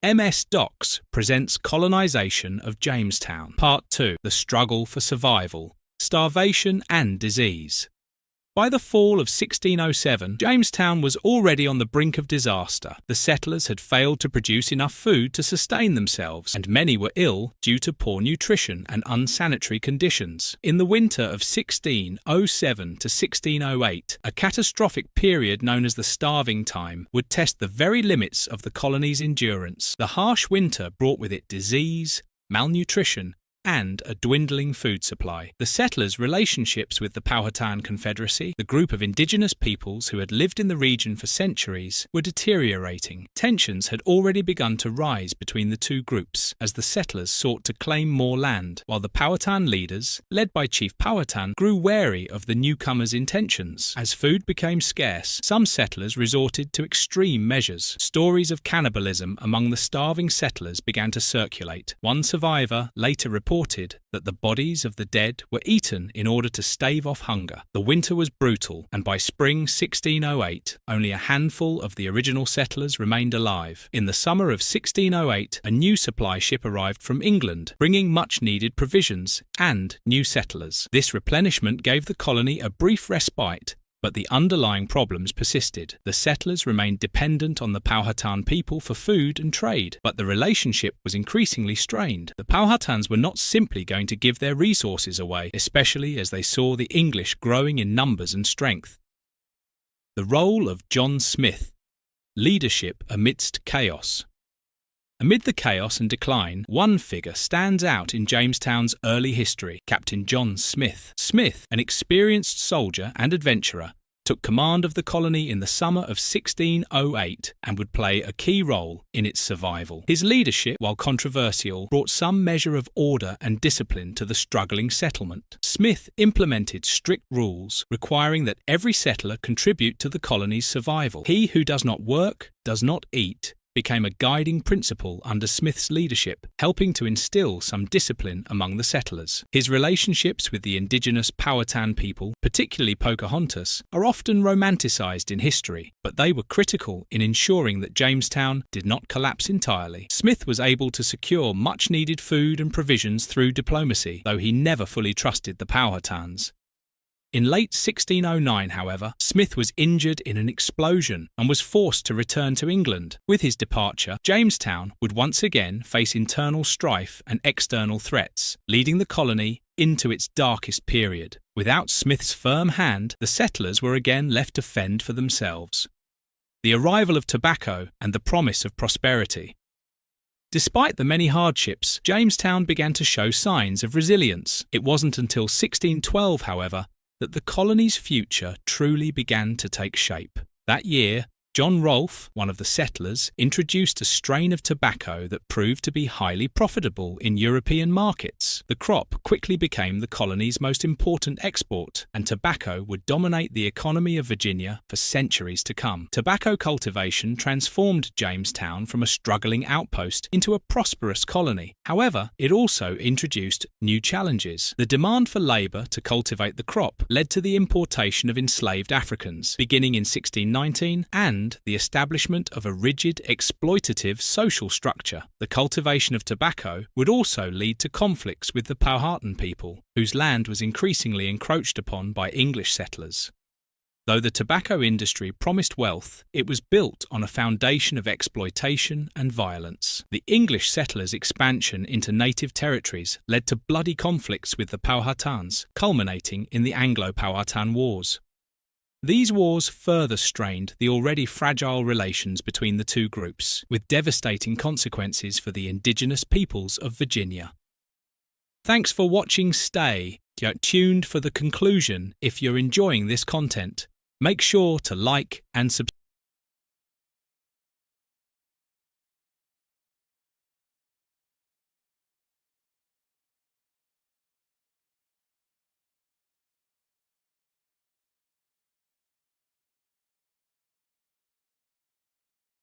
MS Docs presents Colonization of Jamestown. Part 2. The Struggle for Survival, Starvation and Disease. By the fall of 1607, Jamestown was already on the brink of disaster. The settlers had failed to produce enough food to sustain themselves, and many were ill due to poor nutrition and unsanitary conditions. In the winter of 1607 to 1608, a catastrophic period known as the Starving Time would test the very limits of the colony's endurance. The harsh winter brought with it disease, malnutrition, and a dwindling food supply. The settlers' relationships with the Powhatan Confederacy, the group of indigenous peoples who had lived in the region for centuries, were deteriorating. Tensions had already begun to rise between the two groups as the settlers sought to claim more land, while the Powhatan leaders, led by Chief Powhatan, grew wary of the newcomers' intentions. As food became scarce, some settlers resorted to extreme measures. Stories of cannibalism among the starving settlers began to circulate. One survivor later reported that the bodies of the dead were eaten in order to stave off hunger. The winter was brutal, and by spring 1608, only a handful of the original settlers remained alive. In the summer of 1608, a new supply ship arrived from England, bringing much-needed provisions and new settlers. This replenishment gave the colony a brief respite, but the underlying problems persisted. The settlers remained dependent on the Powhatan people for food and trade, but the relationship was increasingly strained. The Powhatans were not simply going to give their resources away, especially as they saw the English growing in numbers and strength. The role of John Smith. Leadership amidst chaos. Amid the chaos and decline, one figure stands out in Jamestown's early history: Captain John Smith. Smith, an experienced soldier and adventurer, took command of the colony in the summer of 1608 and would play a key role in its survival. His leadership, while controversial, brought some measure of order and discipline to the struggling settlement. Smith implemented strict rules requiring that every settler contribute to the colony's survival. "He who does not work, does not eat," became a guiding principle under Smith's leadership, helping to instill some discipline among the settlers. His relationships with the indigenous Powhatan people, particularly Pocahontas, are often romanticized in history, but they were critical in ensuring that Jamestown did not collapse entirely. Smith was able to secure much-needed food and provisions through diplomacy, though he never fully trusted the Powhatans. In late 1609, however, Smith was injured in an explosion and was forced to return to England. With his departure, Jamestown would once again face internal strife and external threats, leading the colony into its darkest period. Without Smith's firm hand, the settlers were again left to fend for themselves. The arrival of tobacco and the promise of prosperity. Despite the many hardships, Jamestown began to show signs of resilience. It wasn't until 1612, however, that the colony's future truly began to take shape. That year, John Rolfe, one of the settlers, introduced a strain of tobacco that proved to be highly profitable in European markets. The crop quickly became the colony's most important export, and tobacco would dominate the economy of Virginia for centuries to come. Tobacco cultivation transformed Jamestown from a struggling outpost into a prosperous colony. However, it also introduced new challenges. The demand for labour to cultivate the crop led to the importation of enslaved Africans, beginning in 1619, and the establishment of a rigid, exploitative social structure. The cultivation of tobacco would also lead to conflicts with the Powhatan people, whose land was increasingly encroached upon by English settlers. Though the tobacco industry promised wealth, it was built on a foundation of exploitation and violence. The English settlers' expansion into native territories led to bloody conflicts with the Powhatans, culminating in the Anglo-Powhatan Wars. These wars further strained the already fragile relations between the two groups, with devastating consequences for the indigenous peoples of Virginia. Thanks for watching. Stay tuned for the conclusion. If you're enjoying this content, make sure to like and subscribe.